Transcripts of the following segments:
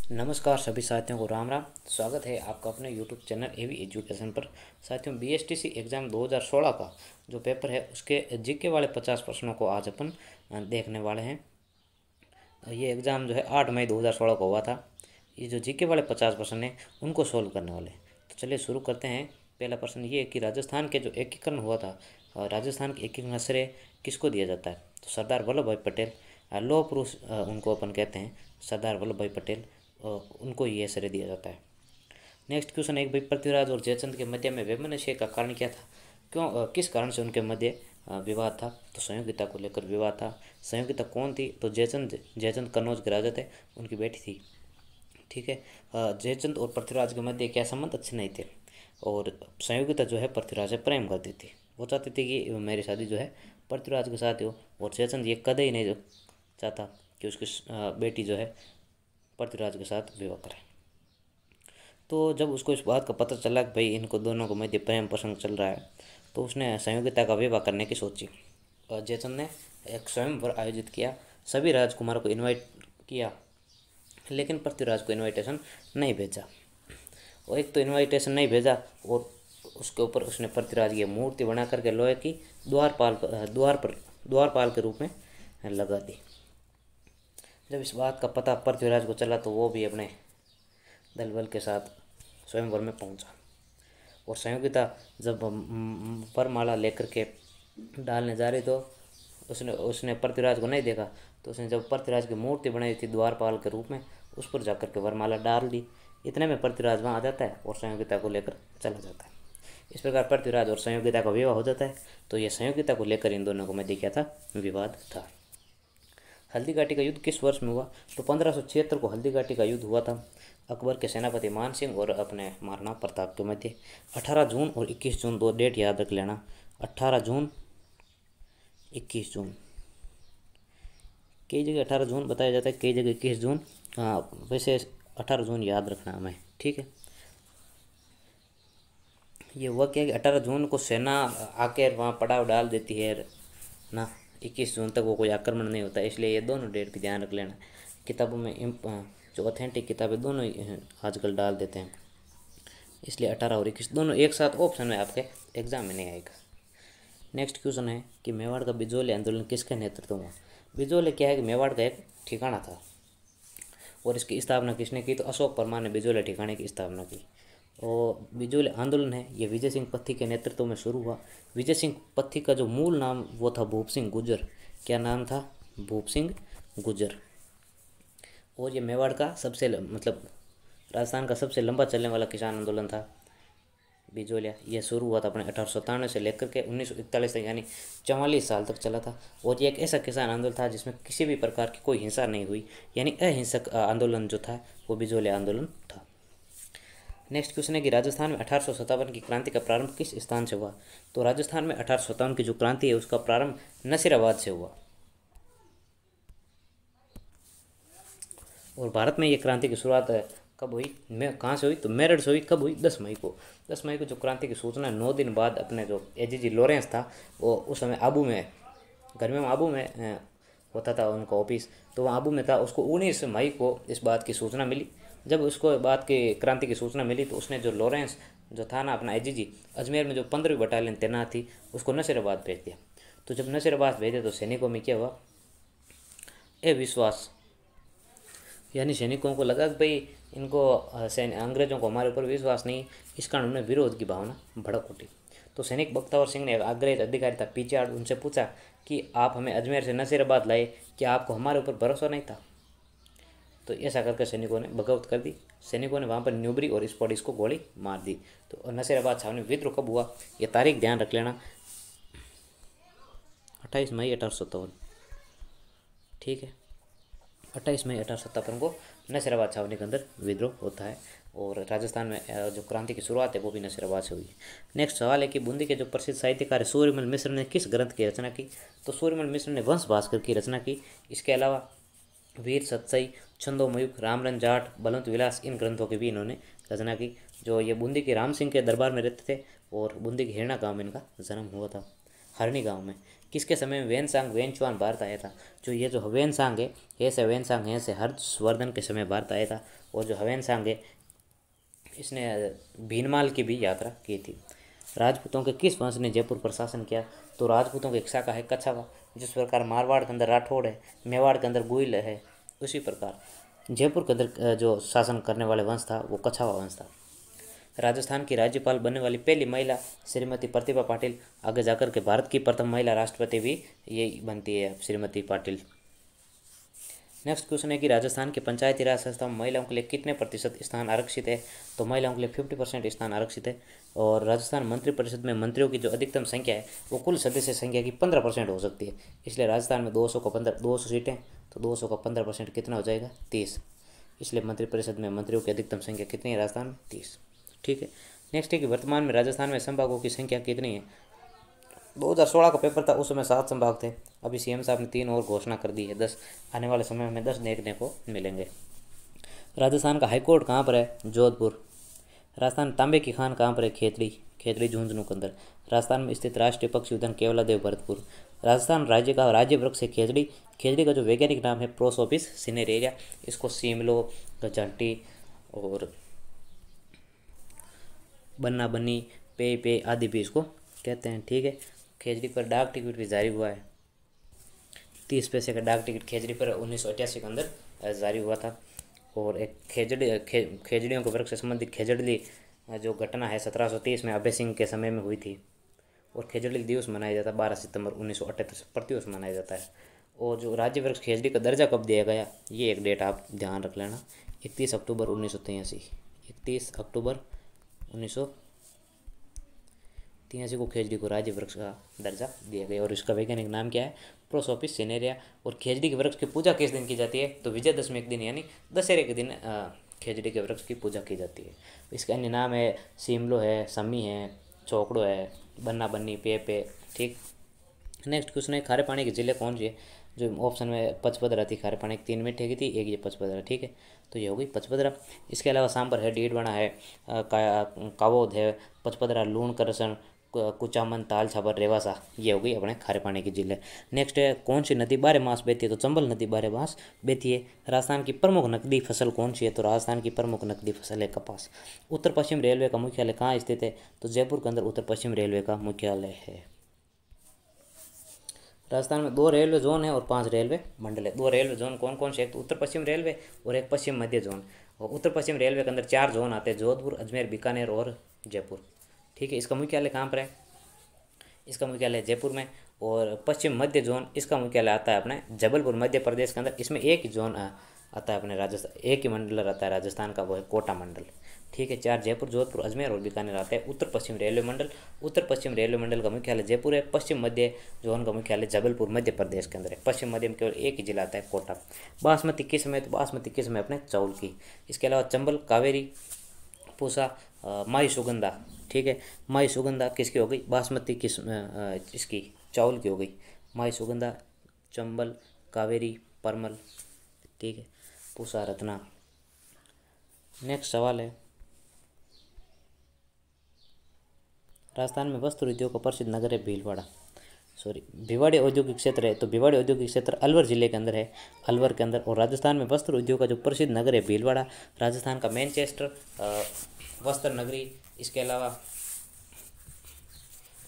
नमस्कार सभी साथियों को राम राम। स्वागत है आपका अपने यूट्यूब चैनल एवी एजुकेशन पर। साथियों, बीएसटीसी एग्ज़ाम 2016 का जो पेपर है उसके जीके वाले 50 प्रश्नों को आज अपन देखने वाले हैं। ये एग्ज़ाम जो है 8 मई 2016 को हुआ था। ये जो जीके वाले 50 प्रश्न हैं उनको सोल्व करने वाले हैं। तो चलिए शुरू करते हैं। पहला प्रश्न ये है कि राजस्थान के जो एकीकरण हुआ था, राजस्थान के एकीकरण का श्रेय किसको दिया जाता है? तो सरदार वल्लभ भाई पटेल, लौह पुरुष उनको अपन कहते हैं, सरदार वल्लभ भाई पटेल, उनको ये श्रेय दिया जाता है। नेक्स्ट क्वेश्चन है भाई, पृथ्वीराज और जयचंद के मध्य में वैमनस्य का कारण क्या था? किस कारण से उनके मध्य विवाद था? तो संयोगिता को लेकर विवाद था। संयोगिता कौन थी? तो जयचंद जयचंद कन्नौज के राजा थे, उनकी बेटी थी। ठीक है। जयचंद और पृथ्वीराज के मध्य क्या संबंध अच्छे नहीं थे, और संयोगिता जो है पृथ्वीराज से प्रेम करती थी। वो चाहती थी कि मेरी शादी जो है पृथ्वीराज के साथ हो, और जयचंद ये कदे ही नहीं चाहता कि उसकी बेटी जो है पृथ्वीराज के साथ विवाह करे। तो जब उसको इस बात का पता चला कि भाई इनको दोनों को मध्य प्रेम प्रसंग चल रहा है, तो उसने संयोगिता का विवाह करने की सोची। और जयचंद ने एक स्वयंवर आयोजित किया, सभी राजकुमारों को इनवाइट किया, लेकिन पृथ्वीराज को इनविटेशन नहीं भेजा। और एक तो इनविटेशन नहीं भेजा, और उसके ऊपर उसने पृथ्वीराज की मूर्ति बना करके लोहे की द्वारपाल के रूप में लगा दी। जब इस बात का पता पृथ्वीराज को चला तो वो भी अपने दल बल के साथ स्वयंवर में पहुंचा। और संयोगिता जब वरमाला लेकर के डालने जा रही तो उसने पृथ्वीराज को नहीं देखा। तो उसने जब पृथ्वीराज की मूर्ति बनाई थी द्वारपाल के रूप में, उस पर जाकर के वरमाला डाल दी। इतने में पृथ्वीराज वहाँ आ जाता है और संयोगिता को लेकर चला जाता है। इस प्रकार पृथ्वीराज और संयोगिता का विवाह हो जाता है। तो ये संयोगिता को लेकर इन दोनों को मध्य क्या था? विवाद था। हल्दी घाटी का युद्ध किस वर्ष में हुआ? तो 1576 को हल्दी घाटी का युद्ध हुआ था अकबर के सेनापति मान सिंह और अपने महाराणा प्रताप के मध्य। 18 जून और 21 जून दो डेट याद रख लेना। 18 जून 21 जून, कई जगह 18 जून बताया जाता है, कई जगह 21 जून। हाँ, वैसे 18 जून याद रखना हमें। ठीक है। ये हुआ क्या कि 18 जून को सेना आकर वहाँ पड़ाव डाल देती है ना, 21 जून तक वो कोई आक्रमण नहीं होता। इसलिए ये दोनों डेट भी ध्यान रख लेना। किताबों में जो ऑथेंटिक किताबें दोनों आजकल डाल देते हैं, इसलिए 18 और 21 दोनों एक साथ ऑप्शन में आपके एग्जाम में नहीं आएगा। नेक्स्ट क्वेश्चन है कि मेवाड़ का बिजोली आंदोलन किसके नेतृत्व में? बिजोली क्या है कि मेवाड़ का एक ठिकाना था, और इसकी स्थापना किसने की? तो अशोक परमार ने बिजोली ठिकाने की स्थापना की। और बिजोली आंदोलन है ये विजय सिंह पत्ती के नेतृत्व में शुरू हुआ। विजय सिंह पत्ती का जो मूल नाम वो था भूप सिंह गुर्जर। क्या नाम था? भूप सिंह गुर्जर। और ये मेवाड़ का राजस्थान का सबसे लंबा चलने वाला किसान आंदोलन था बिजोलिया। यह शुरू हुआ था अपने 1897 से लेकर के 1941 तक, यानी 44 साल तक चला था। और ये एक ऐसा किसान आंदोलन था जिसमें किसी भी प्रकार की कोई हिंसा नहीं हुई, यानी अहिंसक आंदोलन जो था वो बिजोलिया आंदोलन था। नेक्स्ट क्वेश्चन है कि राजस्थान में 1857 की क्रांति का प्रारंभ किस स्थान से हुआ? तो राजस्थान में 1857 की जो क्रांति है उसका प्रारंभ नसीराबाद से हुआ। और भारत में ये क्रांति की शुरुआत कब हुई? कहाँ से हुई? तो मेरठ से हुई। कब हुई? 10 मई को। 10 मई को जो क्रांति की सूचना 9 दिन बाद अपने जो एजीजी लॉरेंस था, वो उस समय आबू में, गर्मियों में आबू में होता था उनका ऑफिस, तो वहाँ आबू में था। उसको 19 मई को इस बात की सूचना मिली। जब उसको बात की क्रांति की सूचना मिली तो उसने जो लॉरेंस जो था ना अपना एजीजी, अजमेर में जो 15वीं बटालियन तैनात थी, उसको नसीराबाद भेज दिया। तो जब नसीराबाद भेजे तो सैनिकों में क्या हुआ? अविश्वास, यानी सैनिकों को लगा कि भाई इनको अंग्रेजों को हमारे ऊपर विश्वास नहीं, इस कारण उन्हें विरोध की भावना भड़क उठी। तो सैनिक बख्तावर सिंह ने आग्रही अधिकारी था पिचाड़, उनसे पूछा कि आप हमें अजमेर से नसीराबाद लाए, क्या आपको हमारे ऊपर भरोसा नहीं था? तो ऐसा करके सैनिकों ने बगावत कर दी। सैनिकों ने वहाँ पर न्यूबरी और स्पॉटिस को गोली मार दी। तो नसीराबाद छावनी विद्रोह कब हुआ? ये तारीख ध्यान रख लेना, 28 मई 1857। ठीक है, 28 मई 1857 को नसीराबाद छावनी के अंदर विद्रोह होता है। और राजस्थान में जो क्रांति की शुरुआत है वो भी नसीराबाद से हुई है। नेक्स्ट सवाल है कि बूंदी के जो प्रसिद्ध साहित्यकार सूर्यमल मिश्र ने किस ग्रंथ की रचना की? तो सूर्यमल मिश्र ने वंश भास्कर की रचना की। इसके अलावा वीर सतसई, छंदोमयुग, रामरन जाट, बलवंत विलास, इन ग्रंथों की भी इन्होंने रचना की। जो ये बूंदी के राम सिंह के दरबार में रहते थे, और बूंदी के हिरना गाँव में इनका जन्म हुआ था, हरणी गाँव में। किसके समय में वेनसांग वेनचुआन भारत आया था? जो ये जो हवेनसांग है, ये से वेनसांग है से हर्षवर्धन के समय भारत आया था। और जो हवेनसांग है इसने भीनमाल की भी यात्रा की थी। राजपूतों के किस वंश ने जयपुर पर शासन किया? तो राजपूतों की एक शाखा है कछावा। जिस प्रकार मारवाड़ के अंदर राठौड़ है, मेवाड़ के अंदर गुइल है, उसी प्रकार जयपुर के अंदर जो शासन करने वाले वंश था वो कछावा वंश था। राजस्थान की राज्यपाल बनने वाली पहली महिला श्रीमती प्रतिभा पाटिल। आगे जाकर के भारत की प्रथम महिला राष्ट्रपति भी यही बनती है, श्रीमती पाटिल। नेक्स्ट क्वेश्चन है कि राजस्थान की पंचायती राज संस्था में महिलाओं के लिए कितने प्रतिशत स्थान आरक्षित है? तो महिलाओं के लिए 50% स्थान आरक्षित है। और राजस्थान मंत्रिपरिषद में मंत्रियों की जो अधिकतम संख्या है वो कुल सदस्य संख्या की 15% हो सकती है। इसलिए राजस्थान में 200 सीटें, तो 200 का 15% कितना हो जाएगा? 30। इसलिए मंत्रिपरिषद में मंत्रियों की अधिकतम संख्या कितनी है राजस्थान में? 30। ठीक है। नेक्स्ट है कि वर्तमान में राजस्थान में संभागों की संख्या कितनी है? 2016 का पेपर था, उस समय 7 संभाग थे। अभी सीएम साहब ने 3 और घोषणा कर दी है, 10 आने वाले समय में 10 देखने को मिलेंगे। राजस्थान का हाईकोर्ट कहाँ पर है? जोधपुर। राजस्थान तांबे की खान कहाँ पर है? खेतड़ी। खेतड़ी झुंझुनू के अंदर। राजस्थान में स्थित राष्ट्रीय पक्षी उद्यान केवलादेव भरतपुर। राजस्थान राज्य का राज्य वृक्ष है खेजड़ी। खेजड़ी का जो वैज्ञानिक नाम है प्रोसोपिस सिनेरेरिया। इसको सीमलो, घंटी और बन्ना बन्नी, पे आदि भी इसको कहते हैं। ठीक है। खेजड़ी पर डाक टिकट भी जारी हुआ है। 30 पैसे का डाक टिकट खेजड़ी पर 1988 के अंदर जारी हुआ था। और एक खेजड़ियों के वर्ग से संबंधित खेजड़ली जो घटना है 1730 में अभय सिंह के समय में हुई थी। और खेजड़ी दिवस मनाया जाता है 12 सितंबर 1978 से प्रतिवर्ष मनाया जाता है। और जो राज्य वृक्ष खेजड़ी का दर्जा कब दिया गया, ये एक डेट आप ध्यान रख लेना, 31 अक्टूबर 1983। 31 अक्टूबर 1983 को खेजड़ी को राज्य वृक्ष का दर्जा दिया गया। और इसका वैज्ञानिक नाम क्या है? प्रोसोपिस सिनेरिया। और खेजड़ी के वृक्ष की पूजा किस दिन की जाती है? तो विजयदशमी के दिन यानी दशहरे के दिन खेजड़ी के वृक्ष की पूजा की जाती है। इसका अन्य नाम है सीमलो है, सम्मी है, चौकड़ो है, बन्ना बन्नी, पे। ठीक। नेक्स्ट क्वेश्चन है खारे पानी के जिले कौन सी है? जो ऑप्शन में पचपदरा थी, खारे पानी की 3 मीठे की थी, एक ये पचपदरा। ठीक है, तो ये हो गई पचपदरा। इसके अलावा सांबर है, डीडवाना है, कावोद है, पचपदरा, लूण करसन, कुचामन, ताल छाबर, रेवासा। ये हो गई अपने खारे पानी की जिले। नेक्स्ट है कौन सी नदी बारह मास बहती है? तो चंबल नदी बारह मास बहती है। राजस्थान की प्रमुख नकदी फसल कौन सी है? तो राजस्थान की प्रमुख नकदी फसल है कपास। उत्तर पश्चिम रेलवे का मुख्यालय कहाँ स्थित है? तो जयपुर के अंदर उत्तर पश्चिम रेलवे का मुख्यालय है। राजस्थान में 2 रेलवे जोन है और 5 रेलवे मंडल है। 2 रेलवे जोन कौन कौन से? एक तो उत्तर पश्चिम रेलवे और एक पश्चिम मध्य जोन। और उत्तर पश्चिम रेलवे के अंदर 4 जोन आते हैं, जोधपुर, अजमेर, बीकानेर और जयपुर। ठीक है। इसका मुख्यालय कहाँ पर है? इसका मुख्यालय जयपुर में। और पश्चिम मध्य जोन, इसका मुख्यालय आता है अपने जबलपुर, मध्य प्रदेश के अंदर। इसमें एक ही जोन आता है अपने राजस्थान, एक ही मंडल रहता है राजस्थान का, वो है कोटा मंडल। ठीक है। 4 जयपुर, जोधपुर, अजमेर और बीकानेर आते हैं उत्तर पश्चिम रेलवे मंडल। उत्तर पश्चिम रेलवे मंडल का मुख्यालय जयपुर है। पश्चिम मध्य जोन का मुख्यालय जबलपुर, मध्य प्रदेश के अंदर है। पश्चिम मध्य में केवल एक ही जिला आता है, कोटा। बासमती किस में? तो बासमती किस में? अपने चावल की। इसके अलावा चंबल, कावेरी, पूसा, माई सुगंधा। ठीक है। माई सुगंधा किसकी हो गई? बासमती किस इसकी चावल की हो गई। माई सुगंधा, चंबल, कावेरी, परमल। ठीक है। पूसा, रत्ना। नेक्स्ट सवाल है राजस्थान में वस्त्र उद्योग का प्रसिद्ध नगर है भीलवाड़ा, भिवाड़ी औद्योगिक क्षेत्र है। तो भिवाड़ी औद्योगिक क्षेत्र अलवर जिले के अंदर है, अलवर के अंदर। और राजस्थान में वस्त्र उद्योग का जो प्रसिद्ध नगर है भीलवाड़ा, राजस्थान का मैनचेस्टर वस्त्र नगरी। इसके अलावा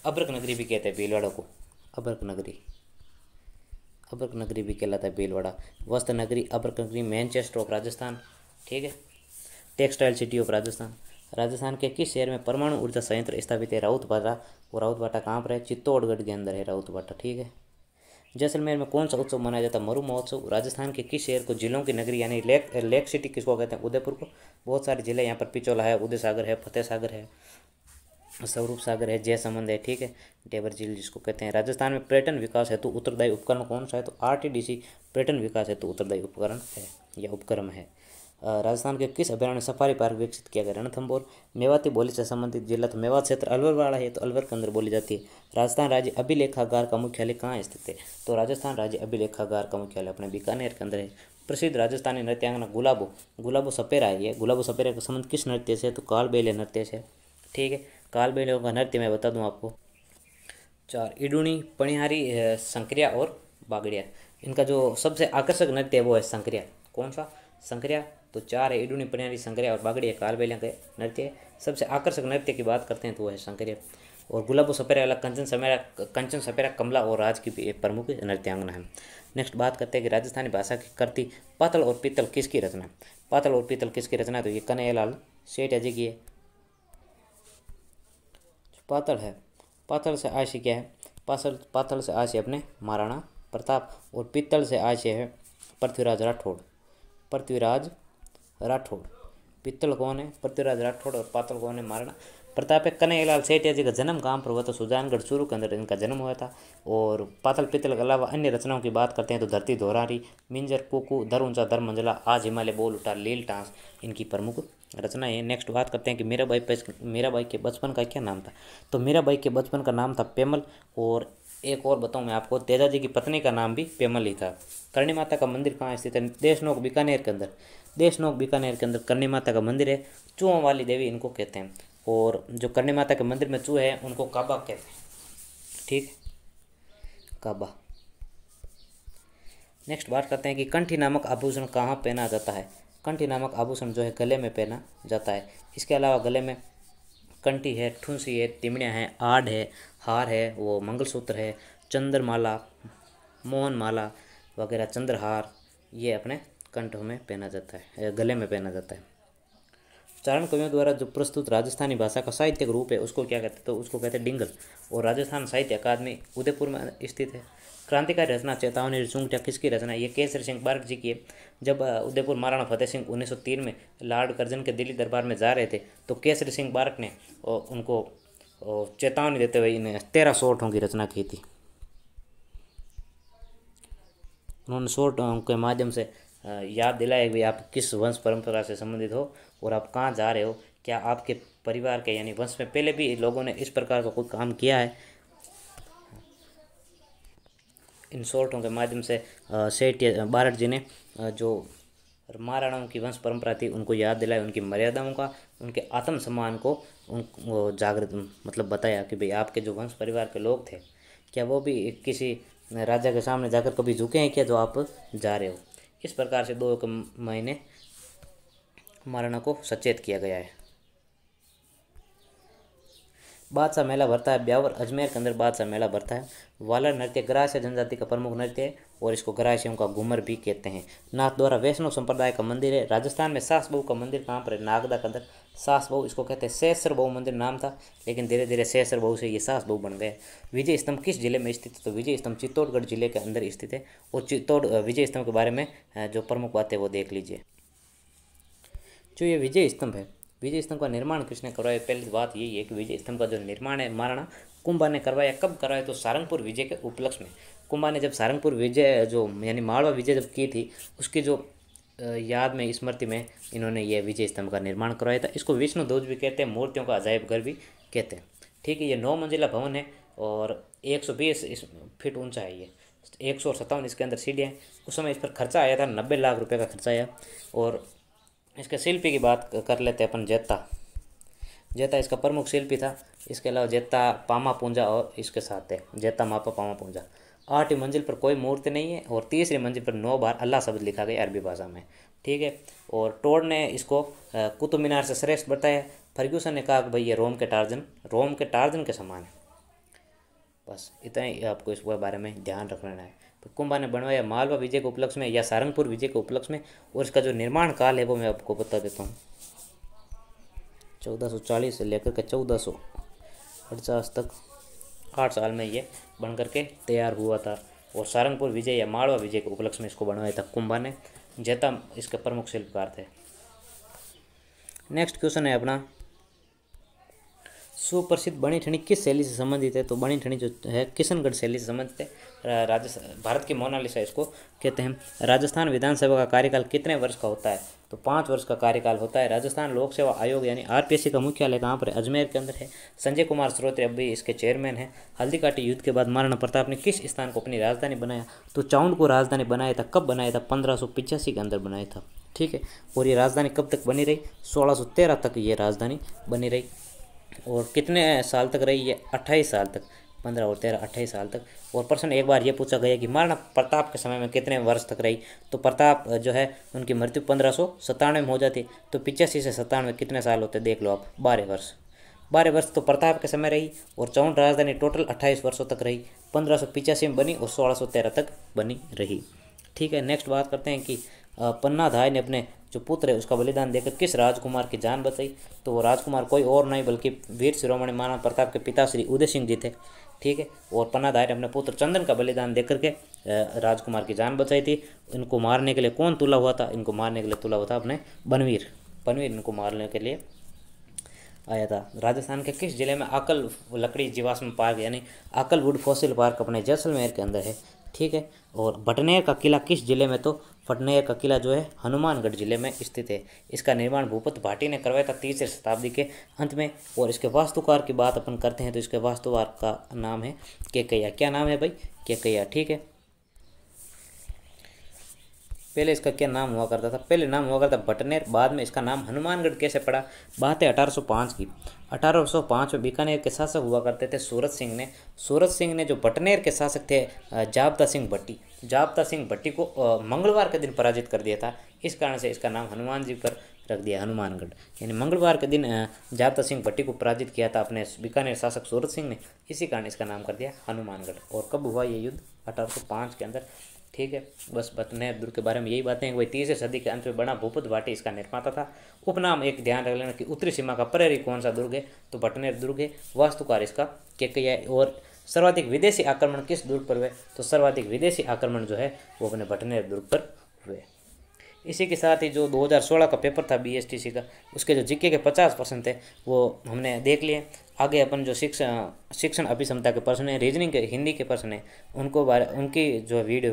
अब्रक नगरी भी कहते हैं भीलवाड़ा को, अब्रक नगरी, अब्रक नगरी भी कहलाता है भीलवाड़ा। वस्त्र नगरी, अब्रक नगरी, मैनचेस्टर ऑफ राजस्थान। ठीक है। Textile city of Rajasthan. Rajasthan के किस शहर में परमाणु ऊर्जा संयंत्र स्थापित है? राउतबाटा। और राउतबाटा कहाँ पर है? चित्तौड़गढ़ के अंदर है राउतबाटा। ठीक है। जैसलमेर में कौन सा उत्सव मनाया जाता है? मरु महोत्सव। राजस्थान के किस शहर को जिलों की नगरी यानी लेक सिटी किसको कहते हैं? उदयपुर को। बहुत सारे जिले यहाँ पर पिचोला है, उदय सागर है, फतेह सागर है, स्वरूप सागर है, जयसमंद है। ठीक है। डेबर झील जिसको कहते हैं। राजस्थान में पर्यटन विकास हेतु उत्तरदायी उपकरण कौन सा है? तो RTDC पर्यटन विकास हेतु उत्तरदायी उपकरण है या उपक्रम है। राजस्थान के किस अभयारण्य सफारी पार्क विकसित किया गया? रणथंभौर। मेवाती बोली से संबंधित जिला तो मेवात क्षेत्र अलवर वाला है, तो अलवर के अंदर बोली जाती है। राजस्थान राज्य अभिलेखागार का मुख्यालय कहाँ स्थित है? तो राजस्थान राज्य अभिलेखागार का मुख्यालय अपने बीकानेर के अंदर है। प्रसिद्ध राजस्थानी नृत्यांगना गुलाबो, गुलाबो सपेरा है ये। गुलाबो सपेरा का संबंध किस नृत्य से? तो कालबेलिया नृत्य से। ठीक है। कालबेलिया का नृत्य मैं बता दूं आपको, 4 इडुणी, पणिहारी, संक्रिया और बागड़िया। इनका जो सबसे आकर्षक नृत्य है वो है संक्रिया। कौन सा? संक्रिया। तो 4 है इडुणी, पणिहारी, संक्रिया और बागड़िया कालबेलिया के नृत्य है। सबसे आकर्षक नृत्य की बात करते हैं तो वो है संक्रिया। और गुलाबो सपेरा वाला कंचन सपेरा, कमला और राज की भी एक प्रमुख नृत्यांगना है। नेक्स्ट बात करते हैं कि राजस्थानी भाषा की कृति पातल और पीतल किसकी रचना है? पातल और पीतल किसकी रचना है? तो ये कन्हैयालाल सेठिया जी की है। पातल है, पातल से आशय क्या है? पातल से आशय अपने महाराणा प्रताप, और पीतल से आशय है पृथ्वीराज राठौड़। पृथ्वीराज राठौड़। पीतल कौन है? पृथ्वीराज राठौड़। और पातल कौन है? महाराणा प्रताप है। कन्हैयालाल सेठिया जी का जन्म कहाँ पर हुआ? तो सुजानगढ़ चूरू के अंदर इनका जन्म हुआ था। और पातल पीतल के अलावा अन्य रचनाओं की बात करते हैं तो धरती धोरारी, मिंजर, कुकू, दर ऊंचा दर मंजिला, आज हिमालय बोल उठा, लील टांस इनकी प्रमुख रचना है। नेक्स्ट बात करते हैं कि मीराबाई के बचपन का क्या नाम था? तो मीराबाई के बचपन का नाम था पेमल। और एक और बताऊं मैं आपको, तेजा जी की पत्नी का नाम भी पेमल ही था। करणी माता का मंदिर कहाँ स्थित है? देशनोक बीकानेर के अंदर। देशनोक बीकानेर के अंदर करणी माता का मंदिर है। चूहों वाली देवी इनको कहते हैं। और जो करणी माता के मंदिर में चूहे हैं उनको काबा कहते हैं। ठीक, काबा। नेक्स्ट बात करते हैं कि कंठी नामक आभूषण कहाँ पहना जाता है? कंठी नामक आभूषण जो है गले में पहना जाता है। इसके अलावा गले में कंठी है, ठुंसी है, तिमड़ियाँ हैं, आड़ है, हार है, वो मंगलसूत्र है, चंद्रमाला, मोहनमाला वगैरह, चंद्रहार, ये अपने कंठों में पहना जाता है, गले में पहना जाता है। चारण कवियों द्वारा जो प्रस्तुत राजस्थानी भाषा का साहित्यिक रूप है उसको क्या कहते हैं? तो उसको कहते हैं डिंगल। और राजस्थान साहित्य अकादमी उदयपुर में स्थित है। क्रांतिकारी रचना चेतावनी चुंगटिया किसकी रचना है? ये केसरी सिंह बार्क जी की है। जब उदयपुर महाराणा फतेह सिंह 1903 में लॉर्ड कर्जन के दिल्ली दरबार में जा रहे थे तो केसरी सिंह बार्क ने उनको चेतावनी देते हुए इन्हें 13 शॉर्टों की रचना की थी। उन्होंने शॉर्टों के माध्यम से याद दिलाया कि आप किस वंश परंपरा से संबंधित हो और आप कहाँ जा रहे हो, क्या आपके परिवार के यानी वंश में पहले भी लोगों ने इस प्रकार का कोई काम किया है। इन शॉर्टों के माध्यम से सेठ बारट जी ने जो महाराणाओं की वंश परंपरा थी उनको याद दिलाया, उनकी मर्यादाओं का, उनके आत्मसम्मान को उन जागृत मतलब बताया कि भाई आपके जो वंश परिवार के लोग थे क्या वो भी किसी राजा के सामने जाकर कभी झुके हैं क्या जो आप जा रहे हो। इस प्रकार से 2 महीने महाराणा को सचेत किया गया है। बादशाह मेला भरता है ब्यावर अजमेर के अंदर बादशाह मेला भरता है। वाला नृत्य ग्राह्य जनजाति का प्रमुख नृत्य है और इसको ग्राह्यों का घूमर भी कहते हैं। नाथद्वारा वैष्णव संप्रदाय का मंदिर है। राजस्थान में सास बहू का मंदिर कहाँ पर है? नागदा के अंदर। सास बहू इसको कहते हैं। सहस्र बहू मंदिर नाम था लेकिन धीरे धीरे सहस्र बहू से ये सास बहू बन गए। विजय स्तंभ किस जिले में स्थित है? तो विजय स्तंभ चित्तौड़गढ़ जिले के अंदर स्थित है। और विजय स्तंभ के बारे में जो प्रमुख बात है वो देख लीजिए। जो ये विजय स्तंभ है, विजय स्तंभ का निर्माण किसने करवाया? पहली बात यही है कि विजय स्तंभ का जो निर्माण है महाराणा कुंभा ने करवाया। कब कराया? तो सारंगपुर विजय के उपलक्ष्य में। कुंभा ने जब सारंगपुर विजय जो यानी मालवा विजय जब की थी उसकी जो याद में स्मृति में इन्होंने ये विजय स्तंभ का निर्माण करवाया था। इसको विष्णु ध्वज भी कहते हैं, मूर्तियों का अजायब घर भी कहते हैं। ठीक है, ये 9 मंजिला भवन है और 120 फीट ऊंचा है। ये 157 इसके अंदर सीढ़ियाँ हैं। उस समय इस पर खर्चा आया था 90 लाख रुपये का खर्चा आया। और इसके शिल्पी की बात कर लेते हैं अपन। जेता इसका प्रमुख शिल्पी था। इसके अलावा जेता पामा पूंजा और इसके साथ है जेता मापा पामा पूंजा। 8वीं मंजिल पर कोई मूर्ति नहीं है और 3री मंजिल पर 9 बार अल्लाह शब्द लिखा गया अरबी भाषा में। ठीक है, और टोड ने इसको कुतुब मीनार से श्रेष्ठ बताया। फर्ग्यूसन ने कहा कि भाई ये रोम के टार्जन के समान है। बस इतना ही आपको इस बारे में ध्यान रखना है। तो कुंभा ने बनवाया मालवा विजय के उपलक्ष्य में या सारंगपुर विजय के उपलक्ष्य में। और इसका जो निर्माण काल है वो मैं आपको बता देता हूँ। 1440 से लेकर के 1450 तक 8 साल में ये बन करके तैयार हुआ था। और सारंगपुर विजय या मालवा विजय के उपलक्ष्य में इसको बनवाया था कुंभा ने। जेता इसके प्रमुख शिल्पकार थे। नेक्स्ट क्वेश्चन है अपना, सुप्रसिद्ध बनी ठनी किस शैली से संबंधित है? तो बनी ठनी जो है किशनगढ़ शैली से संबंधित है। भारत की मोनालिसा इसको कहते हैं। राजस्थान विधानसभा का कार्यकाल कितने वर्ष का होता है? तो 5 वर्ष का कार्यकाल होता है। राजस्थान लोक सेवा आयोग यानी आरपीएससी का मुख्यालय कहाँ पर है? अजमेर के अंदर है। संजय कुमार श्रोत्री अब भी इसके चेयरमैन हैं। हल्दीघाटी युद्ध के बाद महाराणा प्रताप ने किस स्थान को अपनी राजधानी बनाया? तो चाउंड को राजधानी बनाया था। कब बनाया था? 1585 के अंदर बनाया था। ठीक है, और ये राजधानी कब तक बनी रही? 1613 तक ये राजधानी बनी रही। और कितने साल तक रही? ये 28 साल तक। 15 और 13 28 साल तक। और प्रश्न एक बार ये पूछा गया कि महाराणा प्रताप के समय में कितने वर्ष तक रही, तो प्रताप जो है उनकी मृत्यु 1597 में हो जाती। तो 85 से 97 कितने साल होते देख लो आप, 12 वर्ष। 12 वर्ष तो प्रताप के समय रही। और चौंड राजधानी टोटल 28 वर्षों तक रही, 1585 में बनी और 1613 तक बनी रही। ठीक है, नेक्स्ट बात करते हैं कि पन्नाधाय ने अपने जो पुत्र है उसका बलिदान देकर किस राजकुमार की जान बचाई। तो वो राजकुमार कोई और नहीं बल्कि वीर शिरोमणि महाराणा प्रताप के पिता श्री उदय सिंह जी थे। ठीक है, और पन्नाधाय ने अपने पुत्र चंदन का बलिदान देकर के राजकुमार की जान बचाई थी। इनको मारने के लिए कौन तुला हुआ था, इनको मारने के लिए तुला हुआ था अपने बनवीर इनको मारने के लिए आया था। राजस्थान के किस जिले में आकल लकड़ी जीवाश्म पार्क यानी आकल वुड फॉसिल पार्क अपने जैसलमेर के अंदर है। ठीक है, और भटनेर का किला किस जिले में, तो भटनेर का किला जो है हनुमानगढ़ जिले में स्थित है। इसका निर्माण भूपत भाटी ने करवाया था 3वीं शताब्दी के अंत में। और इसके वास्तुकार की बात अपन करते हैं तो इसके वास्तुकार का नाम है केकैया। क्या नाम है भाई, केकैया। ठीक है, पहले इसका क्या नाम हुआ करता था, पहले नाम हुआ करता भटनेर, बाद में इसका नाम हनुमानगढ़ कैसे पड़ा। बात है 1805 की। 1805 में बीकानेर के शासक हुआ करते थे सूरत सिंह ने। सूरत सिंह ने जो भटनेर के शासक थे जाब्ता सिंह भट्टी को मंगलवार के दिन पराजित कर दिया था। इस कारण से इसका नाम हनुमान जी पर रख दिया, हनुमानगढ़। यानी मंगलवार के दिन जाब्ता सिंह भट्टी को पराजित किया था अपने बीकानेर शासक सूरत सिंह ने, इसी कारण इसका नाम कर दिया हनुमानगढ़। और कब हुआ ये युद्ध, 1805 के अंदर। ठीक है, बस भटनेर दुर्ग के बारे में यही बातें हैं कि भाई 3वीं सदी के अंत में बना भूपत भाटी इसका निर्माता था। उपनाम एक ध्यान रख लेना कि उत्तरी सीमा का प्रहरी कौन सा दुर्ग है, तो भटनेर दुर्ग है। वास्तुकार इसका केकैया। और सर्वाधिक विदेशी आक्रमण किस दुर्ग पर हुए, तो सर्वाधिक विदेशी आक्रमण जो है वो अपने भटनेर दुर्ग पर हुए। इसी के साथ ही जो 2016 का पेपर था BSTC का, उसके जो जीके के 50% थे वो हमने देख लिए। आगे अपन जो शिक्षण अभिक्षमता के प्रश्न है, रीजनिंग के हिंदी के प्रश्न है, उनकी जो वीडियो